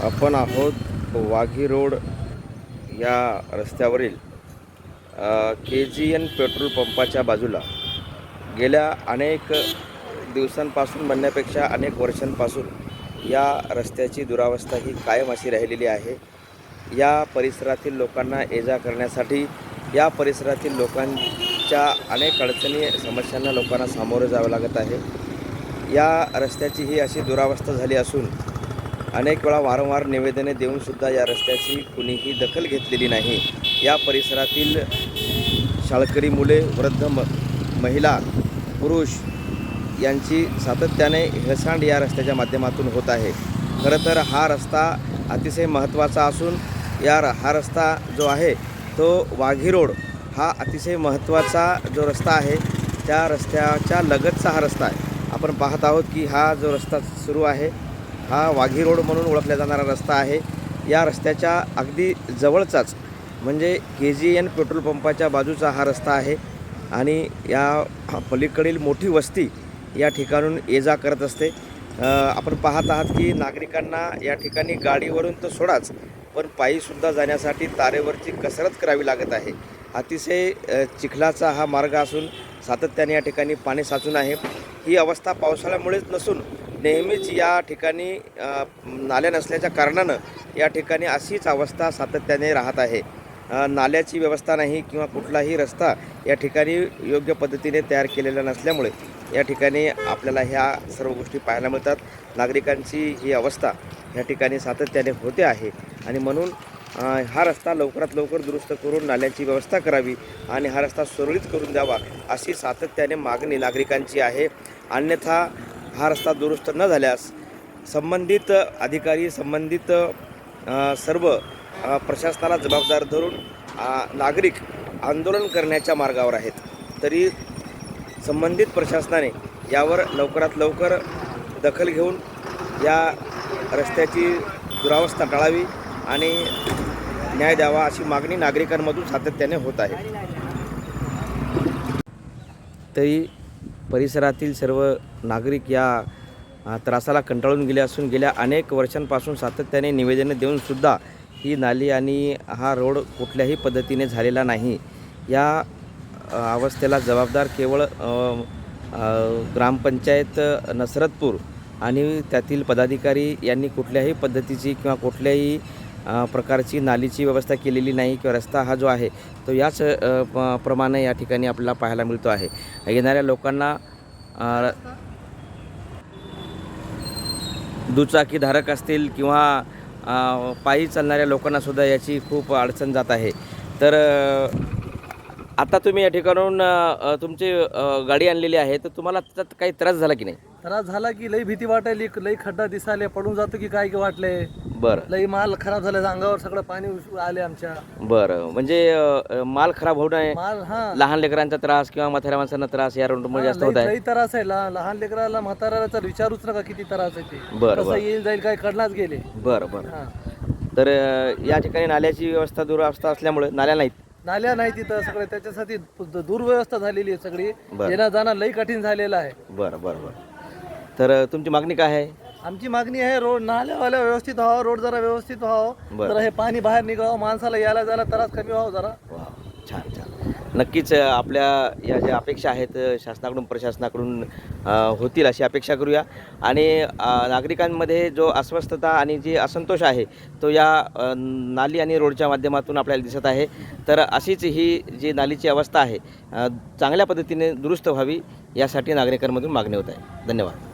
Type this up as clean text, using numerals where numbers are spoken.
आपण आहोत वाघी रोड या रस्त्यावरील KGN पेट्रोल पंपाच्या बाजूला. गेल्या अनेक दिवसांपासून म्हणण्यापेक्षा अनेक वर्षांपासून या रस्त्याची दुरावस्था ही कायम अशी राहिलेली आहे. या परिसरातील लोकांना ये-जा करण्यासाठी या परिसरातील लोकांच्या अनेक अडचणी समस्यांना लोकांना सामोरं जावं लागत आहे. या रस्त्याची ही अशी दुरावस्था झाली असून अनेक वेळा वारंवार निवेदने देऊनसुद्धा या रस्त्याची कुणीही दखल घेतलेली नाही. या परिसरातील शाळकरी मुले, वृद्ध महिला, पुरुष यांची सातत्याने हेळसांड या रस्त्याच्या माध्यमातून होत आहे. खरं तर हा रस्ता अतिशय महत्त्वाचा असून हा रस्ता जो आहे तो वाघी रोड हा अतिशय महत्त्वाचा जो रस्ता आहे त्या रस्त्याच्या लगतचा हा रस्ता आहे. आपण पाहत आहोत की हा जो रस्ता सुरू आहे हा वाघी रोड म्हणून ओळखला जाणारा रस्ता आहे. या रस्त्याच्या अगदी जवळचाच म्हणजे KGN पेट्रोल पंपाच्या बाजूचा हा रस्ता आहे आणि या पलीकडील मोठी वस्ती या ठिकाणून ये-जा करत असते. आपण पाहत आहात की नागरिकांना या ठिकाणी गाडीवरून तर सोडाच, पण पायीसुद्धा जाण्यासाठी तारेवरची कसरत करावी लागत आहे. अतिशय चिखलाचा हा मार्ग असून सातत्याने या ठिकाणी पाणी साचून आहे. ही अवस्था पावसाळ्यामुळेच नसून नेहमीच या ठिकाणी नाल्या नसल्याच्या कारणानं या ठिकाणी अशीच अवस्था सातत्याने राहत आहे. नाल्याची व्यवस्था नाही किंवा कुठलाही रस्ता या ठिकाणी योग्य पद्धतीने तयार केलेला नसल्यामुळे या ठिकाणी आपल्याला ह्या सर्व गोष्टी पाहायला मिळतात. नागरिकांची ही अवस्था या ठिकाणी सातत्याने होते आहे आणि म्हणून हा रस्ता लवकरात लवकर दुरुस्त करून नाल्याची व्यवस्था करावी आणि हा रस्ता सुरळीत करून द्यावा अशी सातत्याने मागणी नागरिकांची आहे. अन्यथा हा रस्ता दुरुस्त न झाल्यास संबंधित अधिकारी, संबंधित सर्व प्रशासनाला जबाबदार धरून नागरिक आंदोलन करण्याच्या मार्गावर आहेत. तरी संबंधित प्रशासनाने यावर लवकरात लवकर दखल घेऊन या रस्त्याची दुरावस्था टाळावी आणि न्याय द्यावा अशी मागणी नागरिकांमधून सातत्याने होत आहे. तरी परिसरातील सर्व नागरिक या त्रासाला कंटाळून गेले असून गेल्या अनेक वर्षांपासून सातत्याने निवेदने देऊनसुद्धा ही नाली आणि हा रोड कुठल्याही पद्धतीने झालेला नाही. या अवस्थेला जबाबदार केवळ ग्रामपंचायत नसरतपूर आणि त्यातील पदाधिकारी यांनी कुठल्याही पद्धतीची किंवा कुठल्याही प्रकारची नालीची व्यवस्था केलेली नाही किंवा रस्ता हा जो आहे तो याच प्रमाणे या ठिकाणी आपल्याला पाहायला मिळतो आहे. येणाऱ्या लोकांना दुचाकीधारक असतील किंवा पायी चालणाऱ्या लोकांनासुद्धा याची खूप अडचण जात आहे. तर आता तुम्ही या ठिकाणून तुमची गाडी आणलेली आहे, तर तुम्हाला त्यात काही त्रास झाला की नाही? त्रास झाला की लई भीती वाटायली, लई खड्डा दिसाले, पडून जातो की काय की वाटले. बरं. लई माल खराब झाले, अंगावर सगळं पाणी आले आमच्या. बरं, म्हणजे माल खराब होऊ नये, माल लहान लेकरांचा त्रास किंवा म्हाताऱ्या माणसांना त्रास या रोडमुळे जास्त होत आहे. लई त्रास आहे. लहान लेकराला म्हाताऱ्याला विचारूच नका किती त्रास आहे ते. बरं कसं येईल जाईल काय कडलाच गेले. बरं बरं. तर या ठिकाणी नाल्याची व्यवस्था दुरावस्था असल्यामुळे नाल्या नाहीत, नाल्या नाही तिथं सगळं, त्याच्यासाठी दुर्व्यवस्था झालेली आहे सगळी. येणं जाणं लई कठीण झालेलं आहे. बरं बरं बरं. तर तुमची मागणी काय आहे? आमची मागणी आहे रोड नाल्यावाल्या व्यवस्थित व्हावं, रोड जरा व्यवस्थित व्हावं, जरा हे पाणी बाहेर निघावं, माणसाला यायला जायला त्रास कमी व्हावं जरा. छान छान. नक्कीच आपल्या या ज्या अपेक्षा आहेत शासनाकडून प्रशासनाकडून होतील अशी अपेक्षा करूया. आणि नागरिकांमध्ये जो अस्वस्थता आणि जी असंतोष आहे तो या नाली आणि रोडच्या माध्यमातून आपल्याला दिसत आहे. तर अशीच ही जी नालीची अवस्था आहे चांगल्या पद्धतीने दुरुस्त व्हावी यासाठी नागरिकांमधून मागणी होत आहे. धन्यवाद.